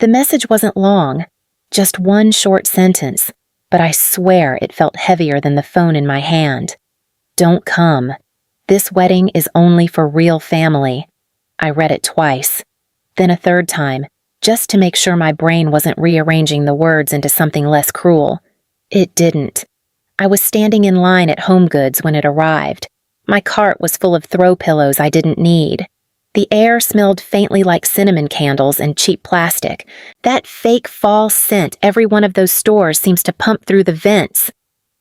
The message wasn't long, just one short sentence, but I swear it felt heavier than the phone in my hand. Don't come. This wedding is only for real family. I read it twice, then a third time, just to make sure my brain wasn't rearranging the words into something less cruel. It didn't. I was standing in line at HomeGoods when it arrived. My cart was full of throw pillows I didn't need. The air smelled faintly like cinnamon candles and cheap plastic. That fake fall scent every one of those stores seems to pump through the vents.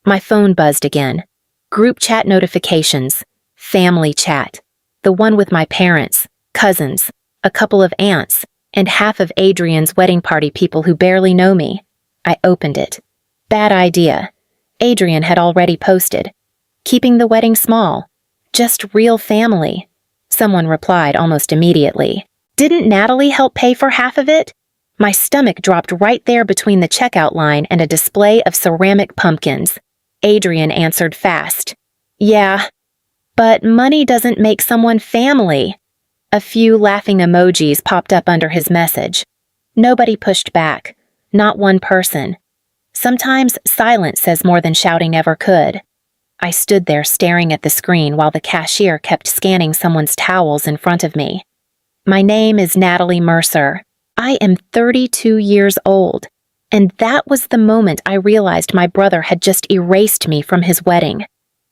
My phone buzzed again. Group chat notifications. Family chat. The one with my parents, cousins, a couple of aunts, and half of Adrian's wedding party people who barely know me. I opened it. Bad idea. Adrian had already posted. Keeping the wedding small. Just real family. Someone replied almost immediately. Didn't Natalie help pay for half of it? My stomach dropped right there between the checkout line and a display of ceramic pumpkins. Adrian answered fast. Yeah, but money doesn't make someone family. A few laughing emojis popped up under his message. Nobody pushed back. Not one person. Sometimes silence says more than shouting ever could. I stood there staring at the screen while the cashier kept scanning someone's towels in front of me. My name is Natalie Mercer. I am 32 years old, and that was the moment I realized my brother had just erased me from his wedding.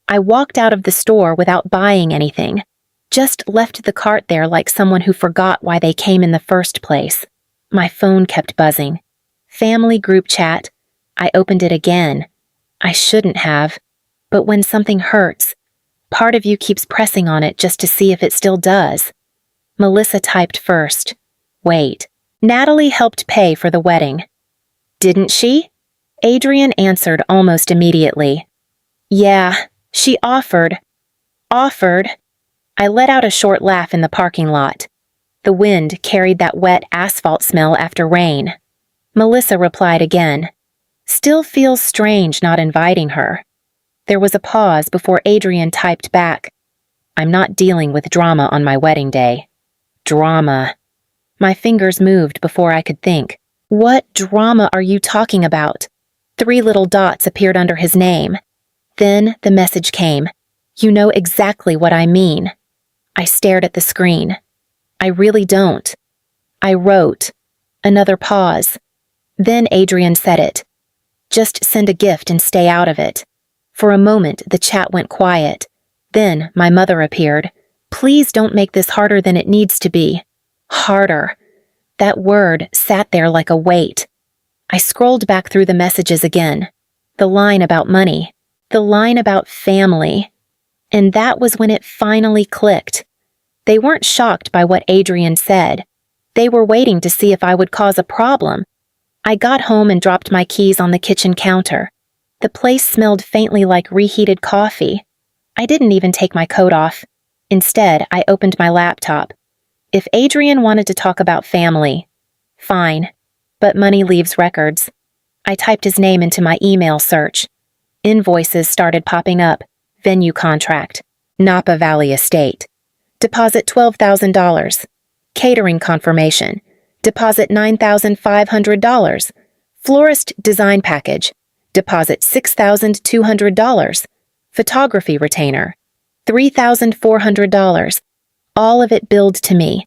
I walked out of the store without buying anything, just left the cart there like someone who forgot why they came in the first place. My phone kept buzzing. Family group chat. I opened it again. I shouldn't have. But when something hurts, part of you keeps pressing on it just to see if it still does. Melissa typed first. Wait. Natalie helped pay for the wedding. Didn't she? Adrian answered almost immediately. Yeah, she offered. Offered. I let out a short laugh in the parking lot. The wind carried that wet asphalt smell after rain. Melissa replied again. Still feels strange not inviting her. There was a pause before Adrian typed back. I'm not dealing with drama on my wedding day. Drama. My fingers moved before I could think. What drama are you talking about? 3 little dots appeared under his name. Then the message came. You know exactly what I mean. I stared at the screen. I really don't. I wrote. Another pause. Then Adrian said it. Just send a gift and stay out of it. For a moment, the chat went quiet. Then my mother appeared. Please don't make this harder than it needs to be. Harder. That word sat there like a weight. I scrolled back through the messages again. The line about money. The line about family. And that was when it finally clicked. They weren't shocked by what Adrian said. They were waiting to see if I would cause a problem. I got home and dropped my keys on the kitchen counter. The place smelled faintly like reheated coffee. I didn't even take my coat off. Instead, I opened my laptop. If Adrian wanted to talk about family, fine. But money leaves records. I typed his name into my email search. Invoices started popping up. Venue contract. Napa Valley Estate. Deposit $12,000. Catering confirmation. Deposit $9,500. Florist design package. Deposit $6,200. Photography retainer. $3,400. All of it billed to me.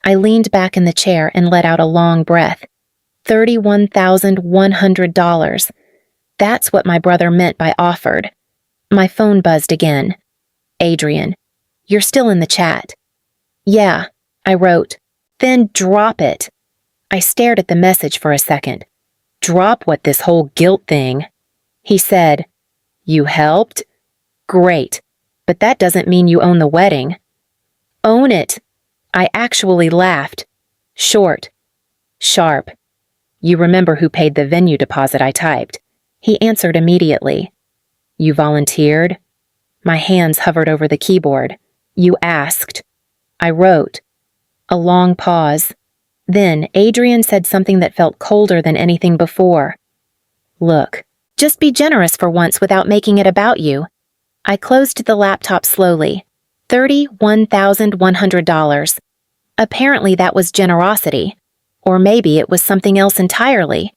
I leaned back in the chair and let out a long breath. $31,100. That's what my brother meant by offered. My phone buzzed again. Adrian, you're still in the chat. Yeah, I wrote. Then drop it. I stared at the message for a second. Drop what this whole guilt thing. He said, You helped? Great, but that doesn't mean you own the wedding. Own it. I actually laughed. Short. Sharp. You remember who paid the venue deposit, I typed. He answered immediately. You volunteered? My hands hovered over the keyboard. You asked. I wrote. A long pause. Then Adrian said something that felt colder than anything before. Look, just be generous for once without making it about you. I closed the laptop slowly. $31,100. Apparently that was generosity. Or maybe it was something else entirely.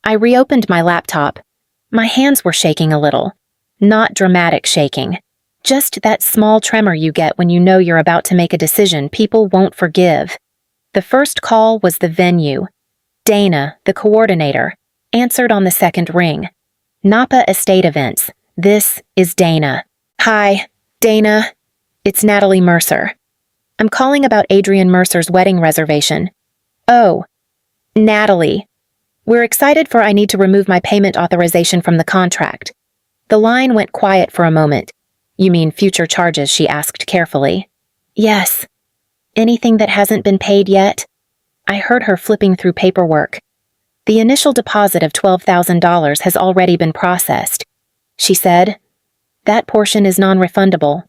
I reopened my laptop. My hands were shaking a little. Not dramatic shaking. Just that small tremor you get when you know you're about to make a decision people won't forgive. The first call was the venue. Dana, the coordinator, answered on the second ring. Napa Estate Events. This is Dana. Hi, Dana. It's Natalie Mercer. I'm calling about Adrian Mercer's wedding reservation. Oh, Natalie. We're excited for I need to remove my payment authorization from the contract. The line went quiet for a moment. You mean future charges, she asked carefully. Yes. Anything that hasn't been paid yet? I heard her flipping through paperwork. The initial deposit of $12,000 has already been processed. She said, that portion is non-refundable.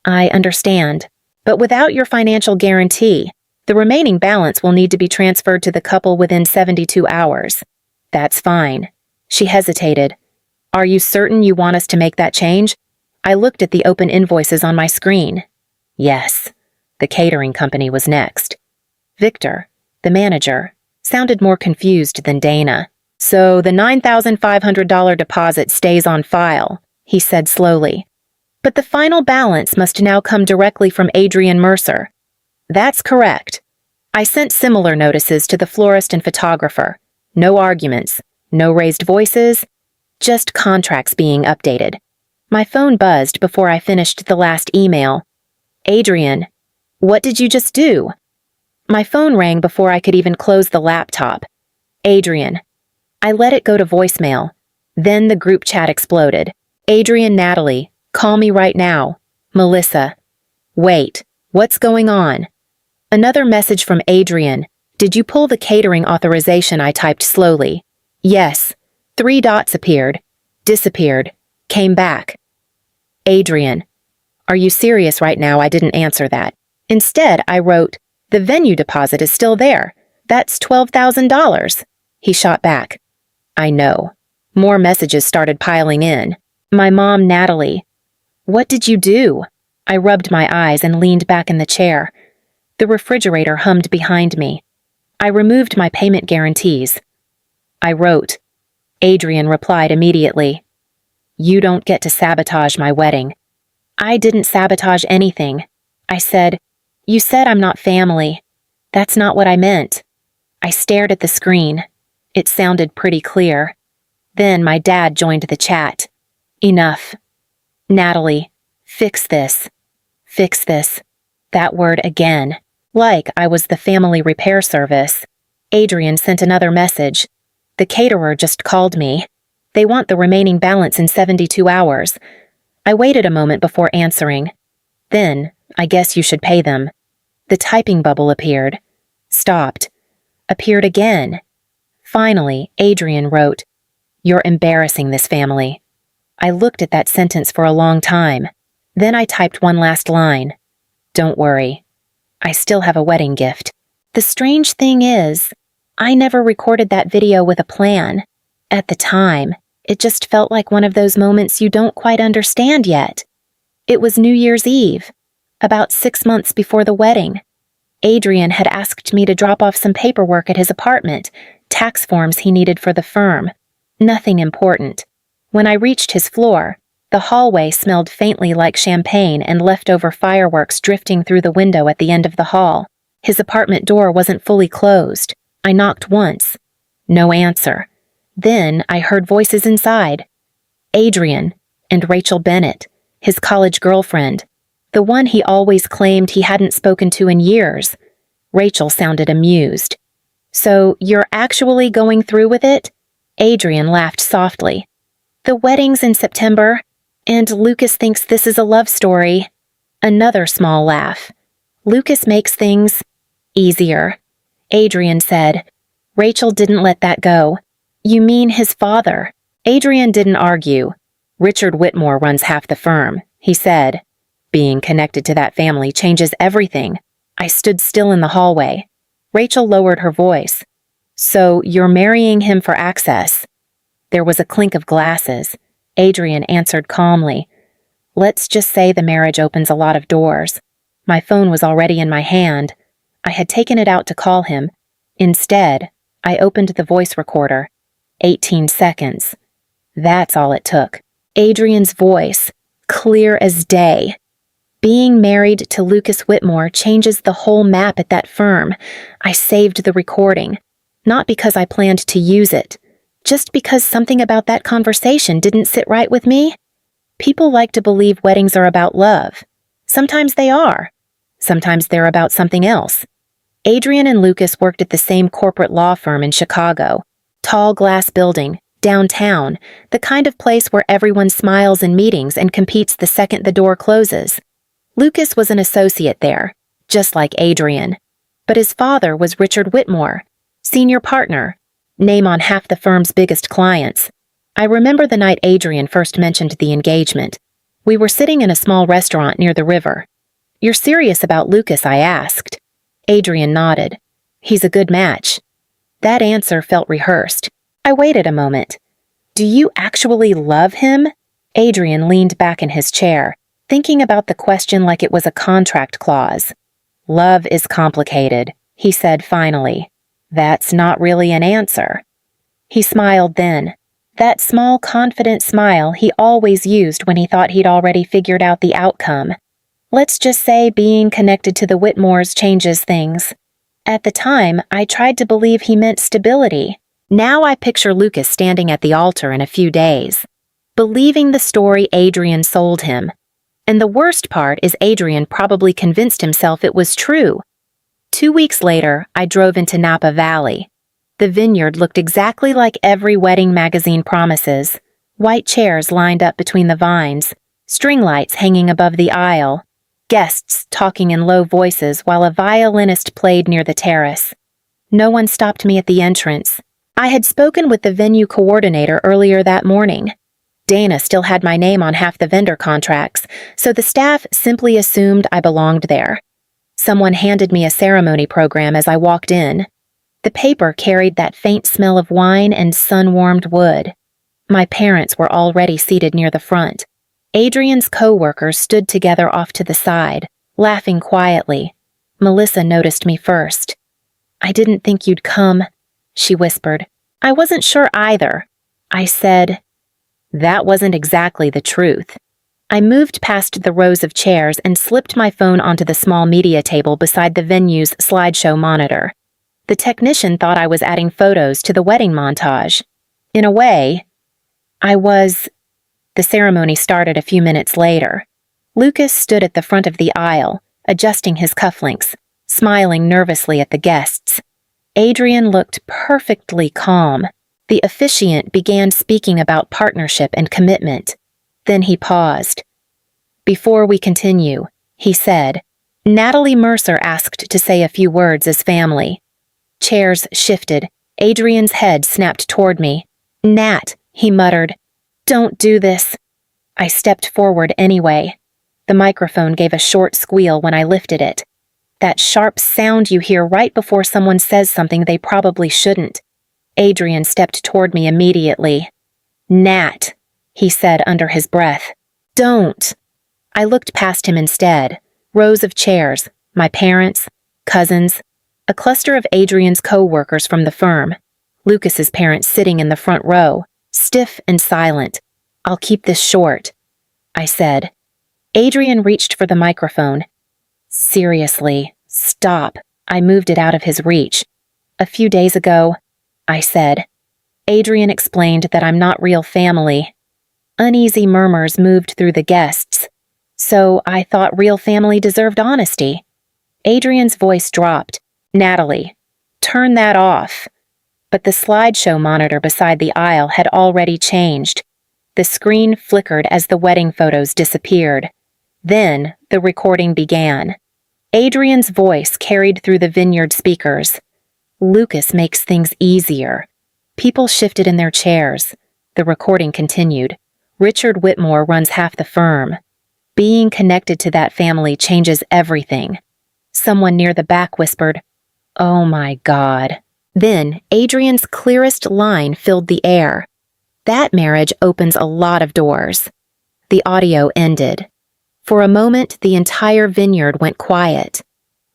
I understand. But without your financial guarantee, the remaining balance will need to be transferred to the couple within 72 hours. That's fine. She hesitated. Are you certain you want us to make that change? I looked at the open invoices on my screen. Yes. The catering company was next. Victor, the manager, sounded more confused than Dana. So the $9,500 deposit stays on file, he said slowly. But the final balance must now come directly from Adrian Mercer. That's correct. I sent similar notices to the florist and photographer. No arguments, no raised voices, just contracts being updated. My phone buzzed before I finished the last email. Adrian, what did you just do? My phone rang before I could even close the laptop. Adrian. I let it go to voicemail. Then the group chat exploded. Adrian, Natalie, call me right now. Melissa. Wait, what's going on? Another message from Adrian. Did you pull the catering authorization? I typed slowly. Yes. 3 dots appeared. Disappeared. Came back. Adrian. Are you serious right now? I didn't answer that. Instead, I wrote, the venue deposit is still there. That's $12,000. He shot back. I know. More messages started piling in. My mom, Natalie. What did you do? I rubbed my eyes and leaned back in the chair. The refrigerator hummed behind me. I removed my payment guarantees. I wrote. Adrian replied immediately. You don't get to sabotage my wedding. I didn't sabotage anything. I said, you said I'm not family. That's not what I meant. I stared at the screen. It sounded pretty clear. Then my dad joined the chat. Enough. Natalie, fix this. Fix this. That word again. Like I was the family repair service. Adrian sent another message. The caterer just called me. They want the remaining balance in 72 hours. I waited a moment before answering. Then, I guess you should pay them. The typing bubble appeared. Stopped. Appeared again. Finally, Adrian wrote, You're embarrassing this family. I looked at that sentence for a long time. Then I typed one last line. Don't worry. I still have a wedding gift. The strange thing is, I never recorded that video with a plan. At the time, it just felt like one of those moments you don't quite understand yet. It was New Year's Eve, about 6 months before the wedding. Adrian had asked me to drop off some paperwork at his apartment, tax forms he needed for the firm. Nothing important. When I reached his floor, the hallway smelled faintly like champagne and leftover fireworks drifting through the window at the end of the hall. His apartment door wasn't fully closed. I knocked once. No answer. Then I heard voices inside. Adrian and Rachel Bennett, his college girlfriend, the one he always claimed he hadn't spoken to in years. Rachel sounded amused. So you're actually going through with it? Adrian laughed softly. The wedding's in September, and Lucas thinks this is a love story. Another small laugh. Lucas makes things easier. Adrian said. Rachel didn't let that go. You mean his father? Adrian didn't argue. Richard Whitmore runs half the firm, he said. Being connected to that family changes everything. I stood still in the hallway. Rachel lowered her voice. So you're marrying him for access? There was a clink of glasses. Adrian answered calmly. Let's just say the marriage opens a lot of doors. My phone was already in my hand. I had taken it out to call him. Instead, I opened the voice recorder. 18 seconds. That's all it took. Adrian's voice, clear as day. Being married to Lucas Whitmore changes the whole map at that firm. I saved the recording, not because I planned to use it, just because something about that conversation didn't sit right with me. People like to believe weddings are about love. Sometimes they are. Sometimes they're about something else. Adrian and Lucas worked at the same corporate law firm in Chicago. Tall glass building, downtown, the kind of place where everyone smiles in meetings and competes the second the door closes. Lucas was an associate there, just like Adrian. But his father was Richard Whitmore, senior partner, name on half the firm's biggest clients. I remember the night Adrian first mentioned the engagement. We were sitting in a small restaurant near the river. "You're serious about Lucas?" I asked. Adrian nodded. "He's a good match." That answer felt rehearsed. I waited a moment. "Do you actually love him?" Adrian leaned back in his chair, thinking about the question like it was a contract clause. "Love is complicated," he said finally. "That's not really an answer." He smiled then. That small, confident smile he always used when he thought he'd already figured out the outcome. Let's just say being connected to the Whitmores changes things. At the time, I tried to believe he meant stability. Now I picture Lucas standing at the altar in a few days, believing the story Adrian sold him. And the worst part is Adrian probably convinced himself it was true. 2 weeks later, I drove into Napa Valley. The vineyard looked exactly like every wedding magazine promises. White chairs lined up between the vines, string lights hanging above the aisle, guests talking in low voices while a violinist played near the terrace. No one stopped me at the entrance. I had spoken with the venue coordinator earlier that morning. Dana still had my name on half the vendor contracts, so the staff simply assumed I belonged there. Someone handed me a ceremony program as I walked in. The paper carried that faint smell of wine and sun-warmed wood. My parents were already seated near the front. Adrian's co-workers stood together off to the side, laughing quietly. Melissa noticed me first. "I didn't think you'd come," she whispered. "I wasn't sure either." I said, "That wasn't exactly the truth." I moved past the rows of chairs and slipped my phone onto the small media table beside the venue's slideshow monitor. The technician thought I was adding photos to the wedding montage. In a way, I was. The ceremony started a few minutes later. Lucas stood at the front of the aisle, adjusting his cufflinks, smiling nervously at the guests. Adrian looked perfectly calm. The officiant began speaking about partnership and commitment. Then he paused. "Before we continue," he said, "Natalie Mercer asked to say a few words as family." Chairs shifted. Adrian's head snapped toward me. "Nat," he muttered. "Don't do this." I stepped forward anyway. The microphone gave a short squeal when I lifted it. That sharp sound you hear right before someone says something they probably shouldn't. Adrian stepped toward me immediately. "Nat," he said under his breath. "Don't." I looked past him instead. Rows of chairs, my parents, cousins, a cluster of Adrian's co-workers from the firm, Lucas's parents sitting in the front row, stiff and silent. "I'll keep this short," I said. Adrian reached for the microphone. "Seriously, stop." I moved it out of his reach. "A few days ago," I said. Adrian explained that I'm not real family. Uneasy murmurs moved through the guests. So I thought real family deserved honesty. Adrian's voice dropped. "Natalie, turn that off." But the slideshow monitor beside the aisle had already changed. The screen flickered as the wedding photos disappeared. Then the recording began. Adrian's voice carried through the vineyard speakers. "Lucas makes things easier." People shifted in their chairs. The recording continued. "Richard Whitmore runs half the firm. Being connected to that family changes everything." Someone near the back whispered, "Oh my God." Then Adrian's clearest line filled the air. "That marriage opens a lot of doors." The audio ended. For a moment, the entire vineyard went quiet.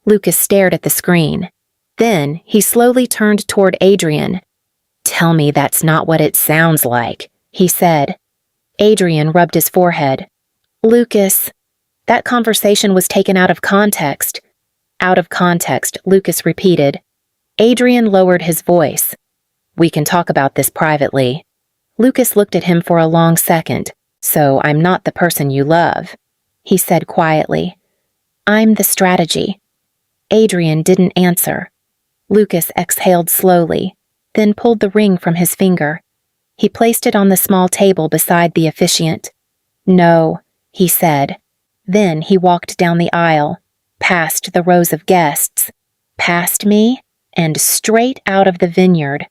Lucas stared at the screen. Then he slowly turned toward Adrian. "Tell me that's not what it sounds like," he said. Adrian rubbed his forehead. "Lucas, that conversation was taken out of context." "Out of context," Lucas repeated. Adrian lowered his voice. "We can talk about this privately." Lucas looked at him for a long second. "So I'm not the person you love," he said quietly. "I'm the strategy." Adrian didn't answer. Lucas exhaled slowly, then pulled the ring from his finger. He placed it on the small table beside the officiant. "No," he said. Then he walked down the aisle, past the rows of guests, past me, and straight out of the vineyard.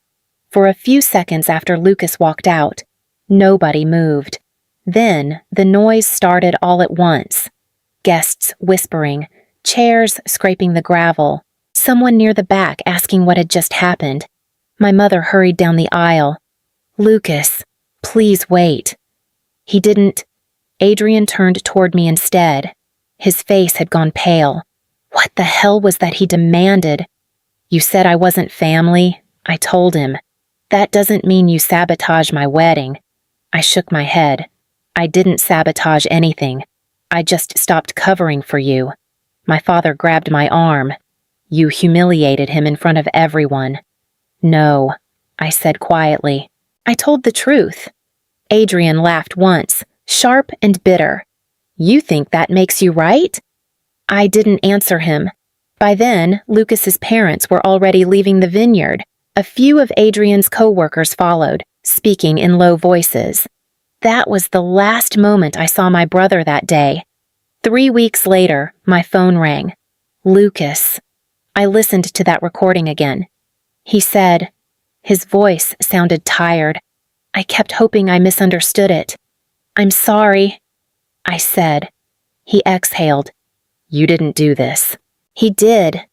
For a few seconds after Lucas walked out, nobody moved. Then the noise started all at once. Guests whispering, chairs scraping the gravel, someone near the back asking what had just happened. My mother hurried down the aisle. "Lucas, please wait." He didn't. Adrian turned toward me instead. His face had gone pale. What the hell was that he demanded? "You said I wasn't family," I told him. "That doesn't mean you sabotage my wedding." I shook my head. "I didn't sabotage anything. I just stopped covering for you." My father grabbed my arm. "You humiliated him in front of everyone." "No," I said quietly. "I told the truth." Adrian laughed once, sharp and bitter. "You think that makes you right?" I didn't answer him. By then, Lucas's parents were already leaving the vineyard. A few of Adrian's co-workers followed, speaking in low voices. That was the last moment I saw my brother that day. 3 weeks later, my phone rang. "Lucas." I listened to that recording again. He said, his voice sounded tired. I kept hoping I misunderstood it. "I'm sorry," I said. He exhaled. "You didn't do this." He did.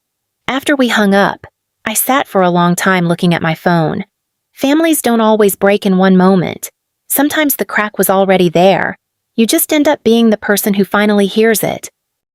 After we hung up, I sat for a long time looking at my phone. Families don't always break in one moment. Sometimes the crack was already there. You just end up being the person who finally hears it.